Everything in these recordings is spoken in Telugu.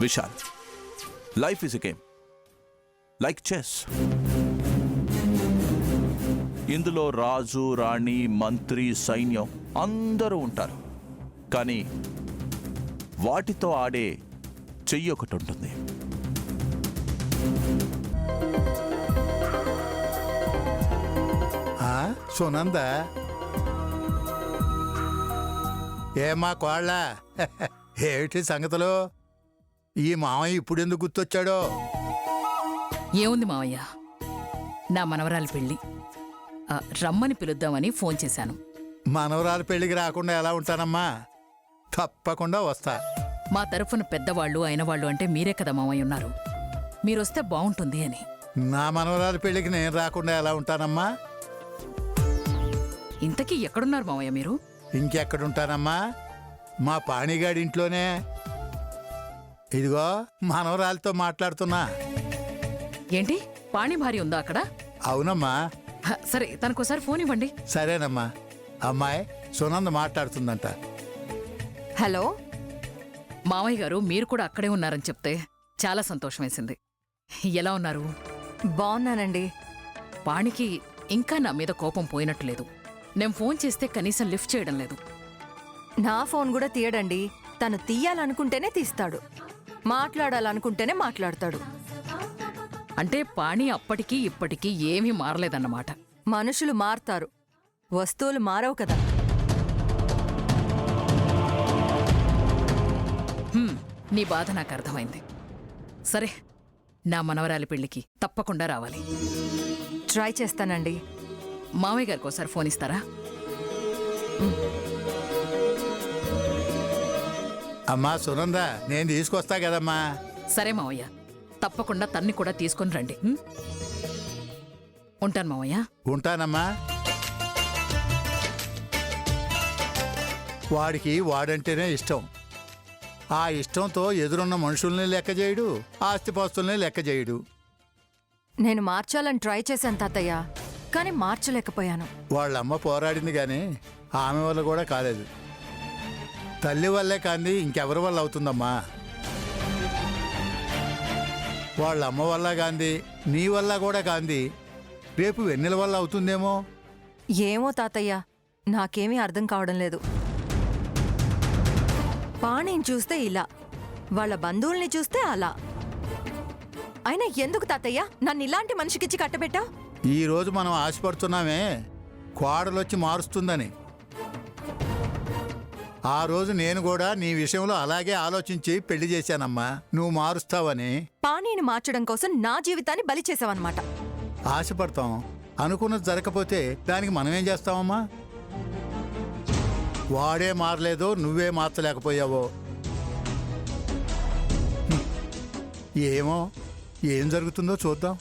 Vishal, life is a game like chess. ఇందులో రాజు, రాణి, మంత్రి, సైన్యం అందరూ ఉంటారు. కానీ వాటితో ఆడే చెయ్యి ఒకటి ఉంటుంది. సునంద, ఏమా కోళ్ళ, ఏమిటి సంగతులు? ఈ మామయ్య ఇప్పుడెందుకు గుర్తొచ్చాడో? ఏముంది మావయ్య, నా మనవరాలి పెళ్ళి, రమ్మని పిలుద్దామని ఫోన్ చేశాను. మనవరాలు పెళ్లికి రాకుండా ఎలా ఉంటానమ్మా? తప్పకుండా వస్తా. మా తరఫున పెద్దవాళ్ళు అయినవాళ్ళు అంటే మీరే కదా మావయ్య ఉన్నారు. మీరొస్తే బాగుంటుంది అని. నా మనవరాలు పెళ్లికి నేను రాకుండా ఎలా ఉంటానమ్మా? ఇంతకీ ఎక్కడున్నారు మావయ్య మీరు? ఇంకెక్కడుంటానమ్మా, మా పాణిగాడి ఇంట్లోనే. ఇదిగో మనవరాలతో మాట్లాడుతున్నా. ఏంటి, పాణి భార్య ఉందా అక్కడ? అవునమ్మా. సరే, తనకోసారి ఫోన్ ఇవ్వండి. సరేనమ్మా. అమ్మాయి సునంద మాట్లాడుతుందంట. హలో మావయ్య గారు మీరు కూడా అక్కడే ఉన్నారని చెప్తే చాలా సంతోషం వేసింది. ఎలా ఉన్నారు? బాగున్నానండి. పాణికి ఇంకా నా మీద కోపం పోయినట్లేదు. నేను ఫోన్ చేస్తే కనీసం లిఫ్ట్ చేయడం లేదు. నా ఫోన్ కూడా తీయడండి. తను తీయాలనుకుంటేనే తీస్తాడు, మాట్లాడాలనుకుంటేనే మాట్లాడతాడు. అంటే పాణి అప్పటికీ ఇప్పటికీ ఏమీ మారలేదన్నమాట. మనుషులు మారతారు, వస్తువులు మారవు కదా. నీ బాధ నాకు అర్థమైంది. సరే, నా మనవరాలి పెళ్లికి తప్పకుండా రావాలి. ట్రై చేస్తానండి. మావయ్య గారికి ఒకసారి ఫోన్ ఇస్తారా? అమ్మా సునంద, నేను తీసుకొస్తా కదమ్మా. సరే మావయ్య, తప్పకుండా తన్ని కూడా తీసుకొని రండి. ఉంటాను మావయ్య. ఉంటానమ్మా. వాడికి వాడంటేనే ఇష్టం. ఆ ఇష్టంతో ఎదురున్న మనుషుల్ని లెక్క చేయడు, ఆస్తిపాస్తుల్ని లెక్క చేయడు. నేను మార్చాలని ట్రై చేశాను తాతయ్య, కానీ మార్చలేకపోయాను. వాళ్ళమ్మ పోరాడింది కానీ ఆమె వల్ల కూడా కాలేదు. తల్లి వల్లే కాంది ఇంకెవరి వల్ల అవుతుందమ్మా? వాళ్ళమ్మ వల్ల కాంది, నీ వల్ల కూడా కాంది, రేపు వెన్నెల వల్ల అవుతుందేమో. ఏమో తాతయ్య, నాకేమీ అర్థం కావడం లేదు. పాణిని చూస్తే ఇలా, వాళ్ళ బంధువుల్ని చూస్తే అలా. అయినా ఎందుకు తాతయ్య నన్ను ఇలాంటి మనిషికిచ్చి కట్టబెట్టావు? ఈ రోజు మనం ఆశపడుతున్నామే కోడలొచ్చి మారుస్తుందని. ఆ రోజు నేను కూడా నీ విషయంలో అలాగే ఆలోచించి పెళ్లి చేశానమ్మా, నువ్వు మారుస్తావని. పాణిని మార్చడం కోసం నా జీవితాన్ని బలి చేసావన్నమాట. ఆశపడతాం, అనుకున్నది జరగకపోతే దానికి మనమేం చేస్తామమ్మా? వాడే మారలేదో, నువ్వే మార్చలేకపోయావో. ఏమో, ఏం జరుగుతుందో చూద్దాం.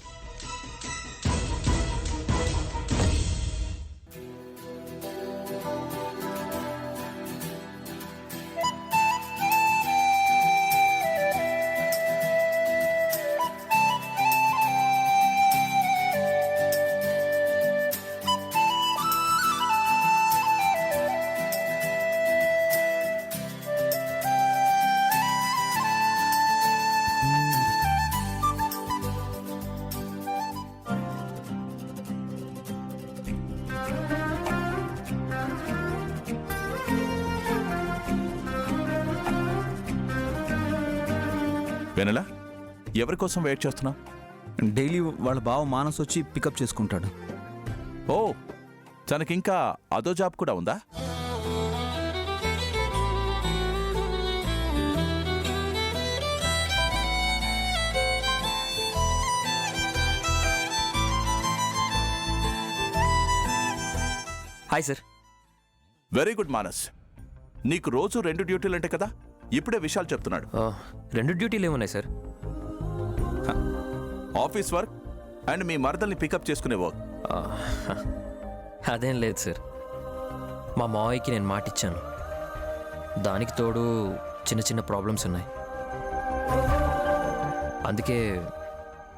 వెనలా, ఎవరి కోసం వెయిట్ చేస్తున్నావు? డైలీ వాళ్ళ బావ మానస్ వచ్చి పికప్ చేసుకుంటాడు. ఓ, తనకింకా అదో జాబ్ కూడా ఉందా? Hi sir. Very good Manas. నీకు రోజు 2 డ్యూటీలు అంటే కదా, ఇప్పుడే విశాల్ చెప్తున్నాడు. 2 డ్యూటీలు ఏమున్నాయి సార్? ఆఫీస్ వర్క్ అండ్ మీ మరదల్ని పికప్ చేసుకునే వర్క్. అదేం లేదు సార్, మా మావయ్యకి నేను మాటిచ్చాను. దానికి తోడు చిన్న చిన్న ప్రాబ్లమ్స్ ఉన్నాయి. అందుకే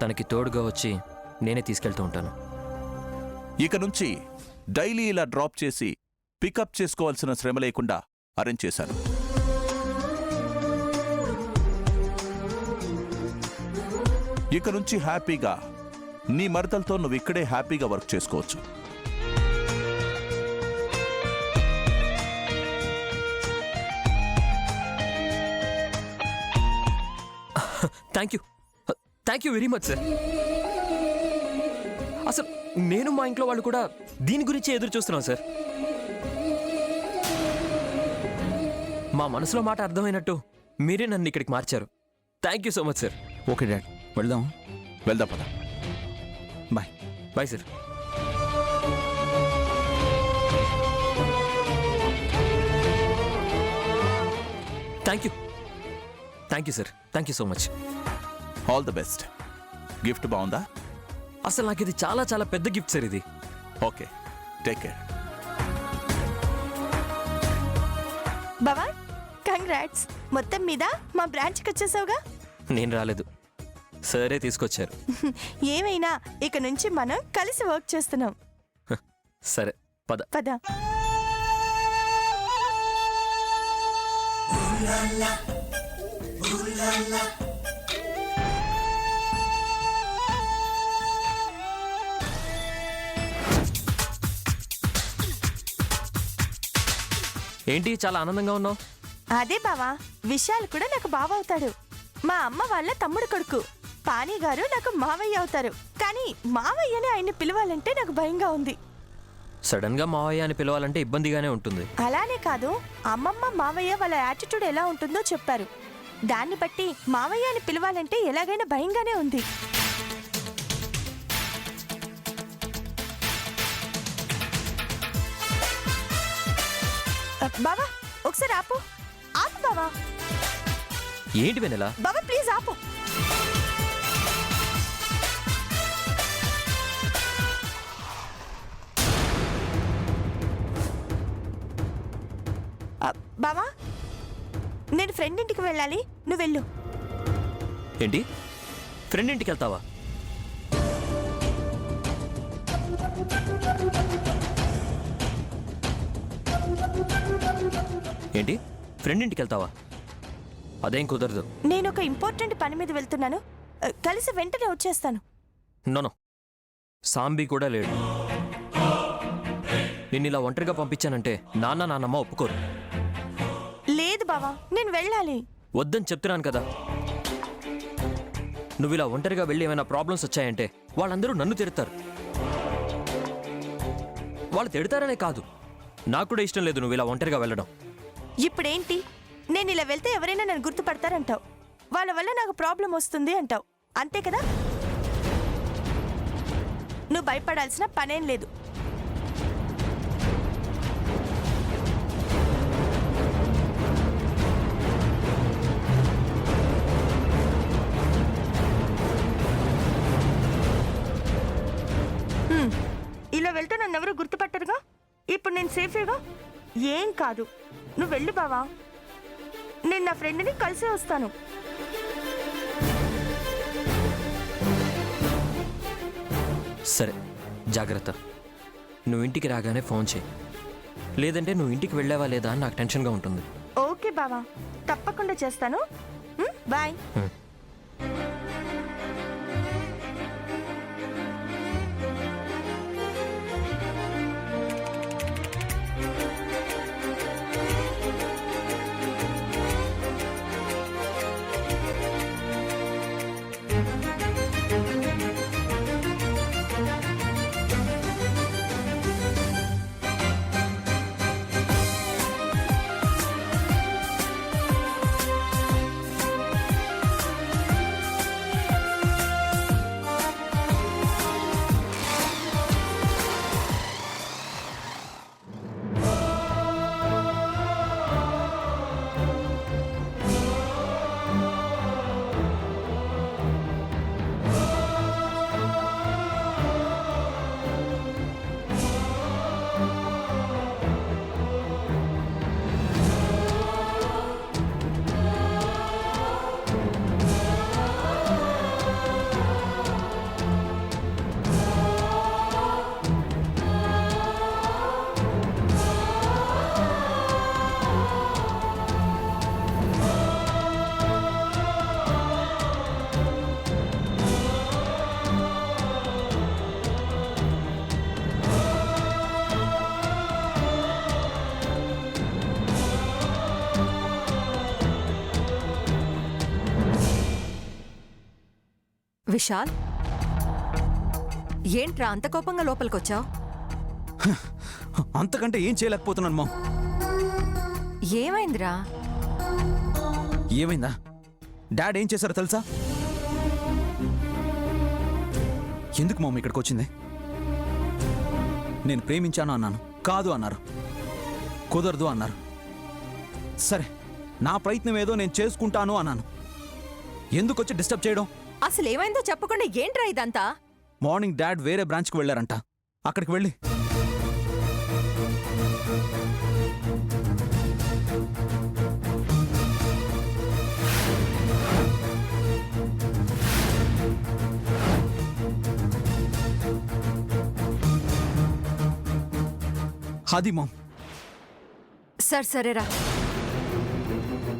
తనకి తోడుగా వచ్చి నేనే తీసుకెళ్తూ ఉంటాను. ఇక నుంచి డైలీ ఇలా డ్రాప్ చేసి పికప్ చేసుకోవాల్సిన శ్రమ లేకుండా అరేంజ్ చేశాను. ఇక నుంచి హ్యాపీగా నీ మరదలతో నువ్వు ఇక్కడే హ్యాపీగా వర్క్ చేసుకోవచ్చు. Thank you very much sir. అసలు నేను మా ఇంట్లో వాళ్ళు కూడా దీని గురించి ఎదురు చూస్తున్నాం సార్. మా మనసులో మాట అర్థమైనట్టు మీరే నన్ను ఇక్కడికి మార్చారు. Thank you so much sir. Okay dad, వెళ్దాం. వెళ్దాం పద. Bye. Bye sir. Thank you sir. Thank you so much. All the best. Gift బాగుందా? అసలు నాకు ఇది చాలా చాలా పెద్ద గిఫ్ట్ సార్ ఇది. Okay, take care. బావా కంగ్రాట్స్, మొత్తం మీద మా బ్రాంచ్కి వచ్చేసావుగా. నేను రాలేదు, సరే తీసుకొచ్చారు. ఏమైనా ఇక నుంచి మనం కలిసి వర్క్ చేస్తున్నాం. సరే పద. పద. ఏంటి చాలా ఆనందంగా ఉన్నావు? అదే బావా, విశాల్ కూడా నాకు బావ అవుతాడు. మా అమ్మ వాళ్ళ తమ్ముడు కొడుకు. పానీ గారు నాకు మావయ్య అవుతారు. కానీ మావయ్యని ఆయన్ని పిలవాలంటే నాకు భయంగా ఉంది. సడన్ గా మావయ్య అని పిలవాలంటే ఇబ్బందిగానే ఉంటుంది. అలానే కాదు, అమ్మమ్మ మావయ్య వాళ్ళ యాటిట్యూడ్ ఎలా ఉంటుందో చెప్పారు. దాన్ని బట్టి మావయ్య అని పిలవాలంటే ఎలాగైనా భయంగానే ఉంది. బావా ఒకసారి ఆపు. ఆపు బావా. ఏంటి వెనెలా? బావా ప్లీజ్ ఆపు. బావా నేను ఫ్రెండ్ ఇంటికి వెళ్ళాలి, నువ్వు వెళ్ళు. ఏంటి ఫ్రెండ్ ఇంటికి వెళ్తావా? ఏంటి ఫ్రెండ్ ఇంటికి వెళ్తావా? అదేం కుదరదు. నేను ఒక ఇంపార్టెంట్ పని మీద వెళ్తున్నాను, కలిసి వెంటనే వచ్చేస్తాను. నోనో, సాంబి కూడా లేడు. నిన్ను ఇలా ఒంటరిగా పంపించానంటే నాన్నమ్మ ఒప్పుకోరు. లేదు బావా, నేను వెళ్ళాలి. వద్దని చెప్తున్నాను కదా. నువ్వు ఇలా ఒంటరిగా వెళ్ళి ఏమైనా ప్రాబ్లమ్స్ వచ్చాయంటే వాళ్ళందరూ నన్ను తిడతారు. వాళ్ళు తిడతారనే కాదు, నాకు కూడా ఇష్టం లేదు నువ్వు ఇలా ఒంటరిగా వెళ్ళడం. ఇప్పుడేంటి, నేను ఇలా వెళ్తే ఎవరైనా నన్ను గుర్తుపడతారంటావు. వాళ్ళ వల్ల నాకు ప్రాబ్లం వస్తుంది అంటావు, అంతే కదా? నువ్వు భయపడాల్సిన పనేం లేదు. ఇలా వెళ్తే నన్ను ఎవరు గుర్తుపట్టరుగా. ఇప్పుడు నేను సేఫేగా, ఏం కాదు. నువ్వు వెళ్ళు బావా, నేను నా ఫ్రెండ్ని కలిసి వస్తాను. సరే జాగ్రత్త. నువ్వు ఇంటికి రాగానే ఫోన్ చేయి, లేదంటే నువ్వు ఇంటికి వెళ్ళావా లేదా అని నాకు టెన్షన్గా ఉంటుంది. ఓకే బావా, తప్పకుండా చేస్తాను. బాయ్. విశాల్, ఏంట్రా అంత కోపంగా లోపలికొచ్చావు? అంతకంటే ఏం చేయలేకపోతున్నాను మామ్. ఏమైందిరా? ఏమైందా? డాడ్ ఏం చేశారో తెలుసా? ఎందుకు మామ్ ఇక్కడికి వచ్చింది? నేను ప్రేమించాను అన్నాను, కాదు అన్నారు, కుదరదు అన్నారు. సరే, నా ప్రయత్నం ఏదో నేను చేసుకుంటాను అన్నాను. ఎందుకు వచ్చి డిస్టర్బ్ చేయడం? అసలు ఏమైందో చెప్పకుండా ఏంట్రా ఇదంతా? మార్నింగ్ డాడ్ వేరే బ్రాంచ్కి వెళ్ళారంట. అక్కడికి వెళ్ళి అది మామ్. సరేరా,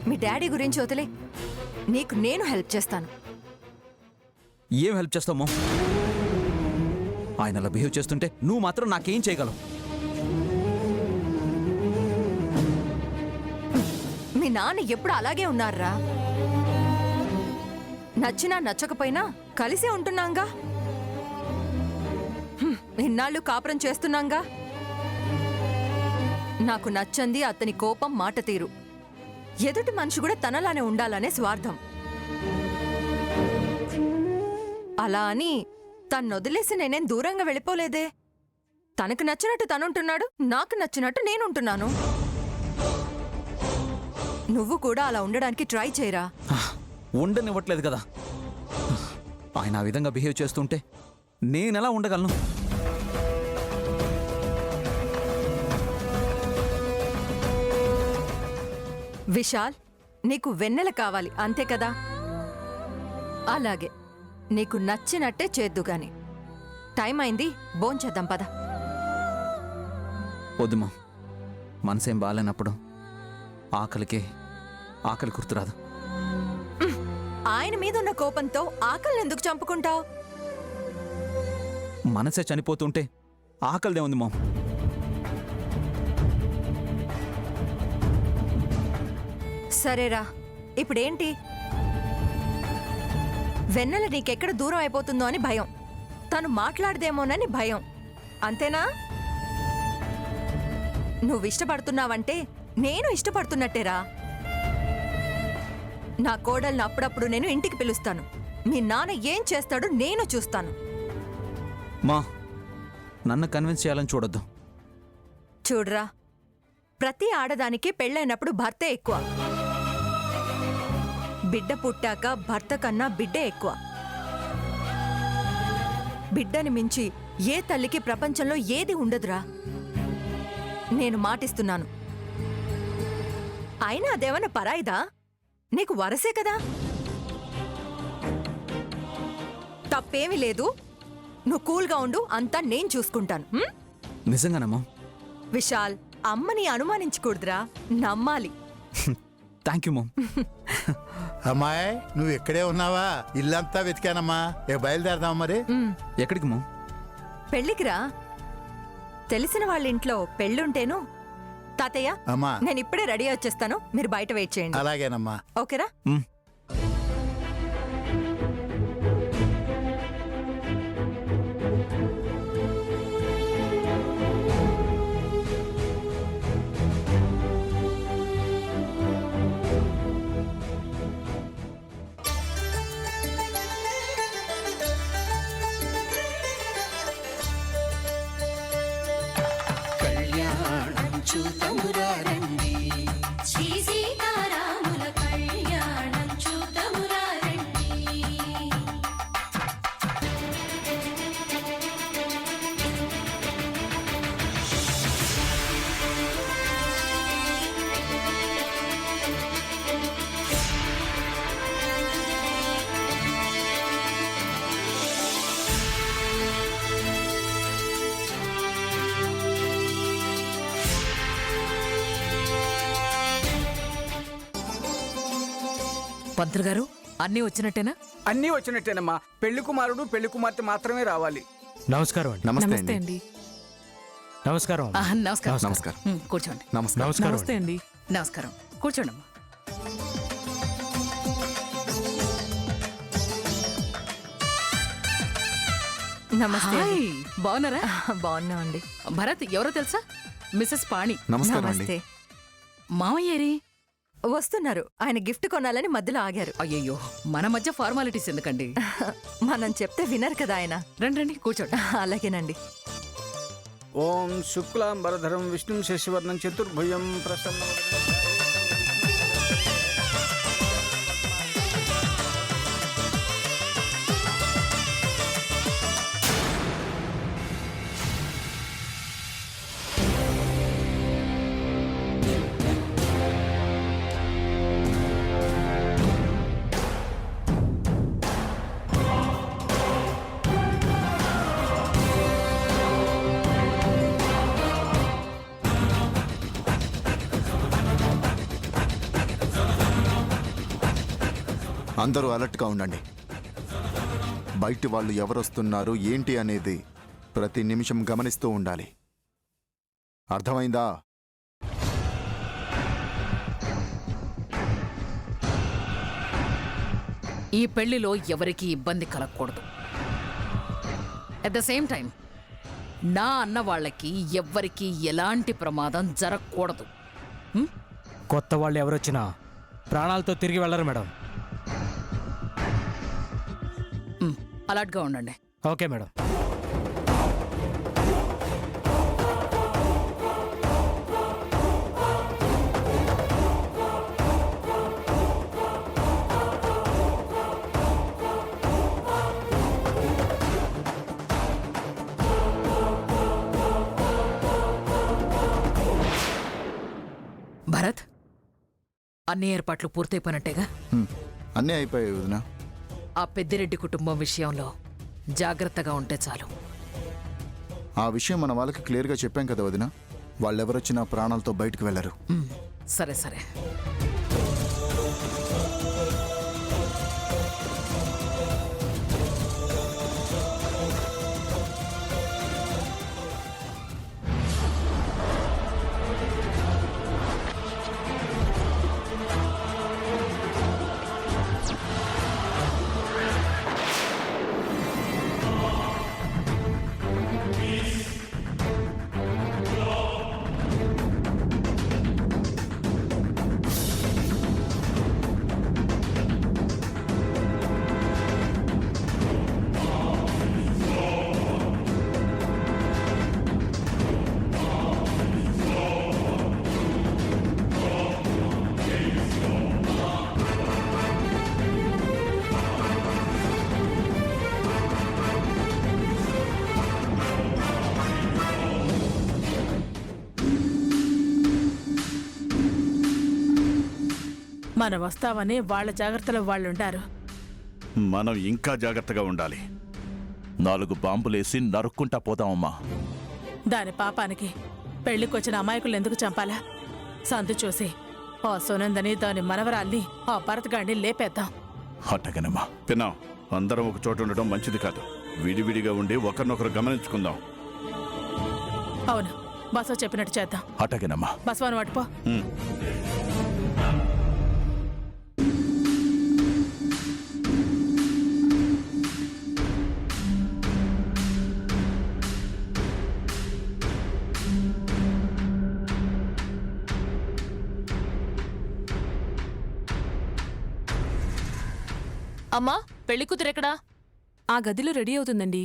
మీ డాడీ గురించి వదిలే, నీకు నేను హెల్ప్ చేస్తాను. ఏం హెల్ప్ చేస్తావు మామ్? ఆయన అలా బిహేవ్ చేస్తుంటే నువ్వు మాత్రం నాకేం చేయగలవు? మీ నాన్న ఎప్పుడు అలాగే ఉన్నారా? నచ్చినా నచ్చకపోయినా కలిసే ఉంటున్నాంగా. ఇన్నాళ్ళు కాపురం చేస్తున్నాంగా. నాకు నచ్చంది అతని కోపం, మాట తీరు. ఎదుటి మనిషి కూడా తనలానే ఉండాలనే స్వార్థం. అలా అని తన్నొదిలేసి నేనేం దూరంగా వెళ్ళిపోలేదే. తనకు నచ్చినట్టు తనుంటున్నాడు, నాకు నచ్చినట్టు నేనుంటున్నాను. నువ్వు కూడా అలా ఉండడానికి ట్రై చేయరా. ఉండనివ్వట్లేదు కదా. ఆయన ఆ విధంగా బిహేవ్ చేస్తుంటే నేనెలా ఉండగలను? విశాల్, నీకు వెన్నెల కావాలి అంతే కదా? అలాగే నీకు నచ్చినట్టే చేద్దుగాని. టైం అయింది, భోంచేద్దాం పద. వద్దుమా, మనసేం బాగాలేనప్పుడు ఆకలి గుర్తురాదు. ఆయన మీదున్న కోపంతో ఆకలిని ఎందుకు చంపుకుంటావు? మనసే చనిపోతుంటే ఆకలిదే ఉంది మామ్. సరేరా, ఇప్పుడేంటి? వెన్నెల నీకెక్కడ దూరం అయిపోతుందో అని భయం, తను మాట్లాడదేమోనని భయం, అంతేనా? నువ్వు ఇష్టపడుతున్నావంటే నేను ఇష్టపడుతున్నట్టేరా. నా కోడల్ని అప్పుడప్పుడు నేను ఇంటికి పిలుస్తాను. మీ నాన్న ఏం చేస్తాడో నేను చూస్తాను. మా, నన్ను కన్విన్స్ చేయాలని చూడొద్దు. చూడ్రా, ప్రతి ఆడదానికి పెళ్ళైనప్పుడు భర్తే ఎక్కువ. బిడ్డ పుట్టాక భర్త కన్నా బిడ్డే ఎక్కువ. బిడ్డని మించి ఏ తల్లికి ప్రపంచంలో ఏది ఉండదురా. నేను మాటిస్తున్నాను. అయినా అదేమన్నా పరాయిదా? నీకు వరసే కదా. తప్పేమీ లేదు. నువ్వు కూల్గా ఉండు, అంతా నేను చూసుకుంటాను. నిజంగానమ్మా? విశాల్, అమ్మని అనుమానించకూడదురా, నమ్మాలి. Thank you mom. అమ్మాయి, నువ్వు ఇక్కడే ఉన్నావా? ఇల్లంతా వెతికానమ్మా. బయలుదేరదాం మరి. ఎక్కడికి మామ్? పెళ్ళికిరా. తెలిసిన వాళ్ళ ఇంట్లో పెళ్ళుంటేను. తాతయ్య, అమ్మా. నేను ఇప్పుడే రెడీ వచ్చేస్తాను, మీరు బయట వెయిట్ చేయండి. అలాగేనమ్మా. ఓకేరా? చూతమురారండి, శ్రీ సీతారాముల కళ్యాణం చూతమురారండి. పంతులు గారు, అన్నీ వచ్చినట్టేనా? అన్నీ వచ్చినట్టేనమ్మా. పెళ్లి కుమారుడు పెళ్లి కుమార్తె మాత్రమే రావాలి. నమస్కారం అండి. నమస్తే అండి. నమస్కారం. నమస్కారం. నమస్కారం. కూర్చోండి. నమస్కారం. నమస్తే అండి. నమస్కారం. కూర్చోండమ్మా. నమస్తే అండి. హాయ్, బాగున్నారా? బాగున్నా అండి. భరత్ ఎవరో తెలుసా? మిసెస్ పాణి. నమస్తే. మామయ్యేరి? వస్తున్నారు. ఆయన గిఫ్ట్ కొనాలని మధ్యలో ఆగారు. అయ్యయ్యో, మన మధ్య ఫార్మాలిటీస్ ఎందుకండి? మనం చెప్తే వినరు కదా ఆయన. రండి రండి, కూర్చోండి. అలాగేనండి. ఓం శుక్లాంబరధరం విష్ణుం శశివర్ణం చతుర్భుజం ప్రసన్నం. అందరూ అలర్ట్గా ఉండండి. బయటి వాళ్ళు ఎవరొస్తున్నారు ఏంటి అనేది ప్రతి నిమిషం గమనిస్తూ ఉండాలి. అర్థమైందా? ఈ పెళ్లిలో ఎవరికీ ఇబ్బంది కలగకూడదు. అట్ ద సేమ్ టైం నా అన్న వాళ్ళకి ఎవ్వరికీ ఎలాంటి ప్రమాదం జరగకూడదు. కొత్త వాళ్ళు ఎవరొచ్చినా ప్రాణాలతో తిరిగి వెళ్ళరు మేడం. అలర్ట్గా ఉండండి. Okay madam. భరత్, అన్ని ఏర్పాట్లు పూర్తయిపోయినట్టేగా? అన్నీ అయిపోయాయి వదినా. ఆ పెద్దిరెడ్డి కుటుంబం విషయంలో జాగ్రత్తగా ఉంటే చాలు. ఆ విషయం మన వాళ్ళకి క్లియర్గా చెప్పాం కదా వదినా. వాళ్ళెవరొచ్చినా ప్రాణాలతో బయటకు వెళ్ళరు. సరే సరే. మనం వస్తామని వాళ్ళ జాగ్రత్తలో వాళ్ళుంటారు. మనం ఇంకా జాగ్రత్తగా ఉండాలి. 4 బాంబులేసి నరుక్కుంటా పోదామమ్మా. దాని పాపానికి పెళ్లికొచ్చిన అమాయకులు ఎందుకు చంపాలా? సందు చూసి ఆ సునందని దాని మనవరాల్ని ఆ భరతగాడిని లేపేద్దాం. అట్టగనమ్మా. పిన్నా, అందరం ఒక చోట ఉండడం మంచిది కాదు. విడివిడిగా ఉండి ఒకరినొకరు గమనించుకుందాం. అవును, బసవ చెప్పినట్టు చేద్దాం. అట్టగనమ్మా. బసవాను పట్టుపో. అమ్మా, పెళ్లి కూతురెక్కడా? ఆ గదిలో రెడీ అవుతుందండి.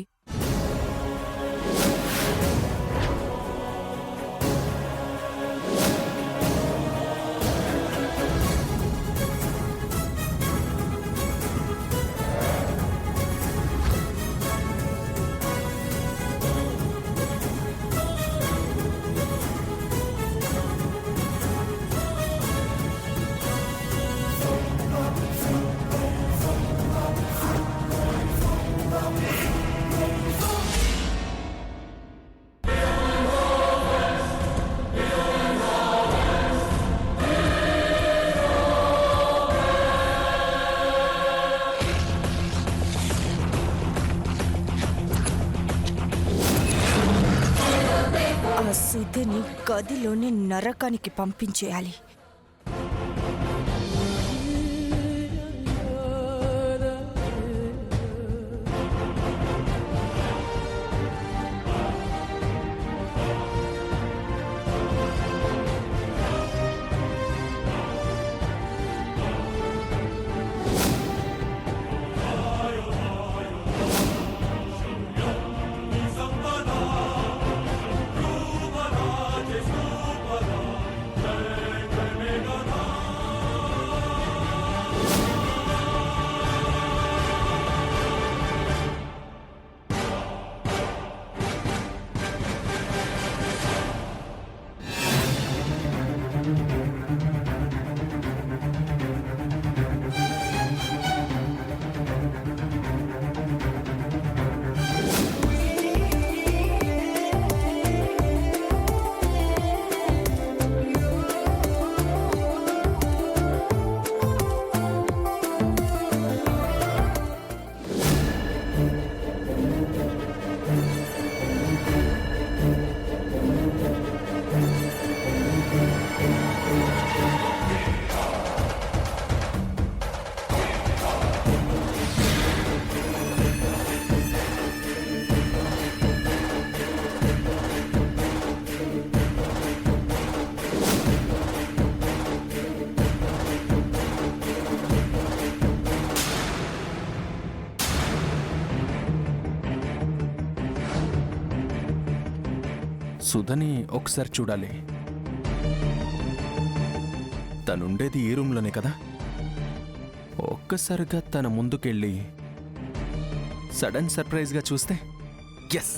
సిద్ధిని గదిలోని నరకానికి పంపించేయాలి. సుధని ఒకసారి చూడాలి. తనుండేది ఈ రూమ్లోనే కదా. ఒక్కసారిగా తన ముందుకెళ్ళి సడన్ సర్ప్రైజ్గా చూస్తే ఎస్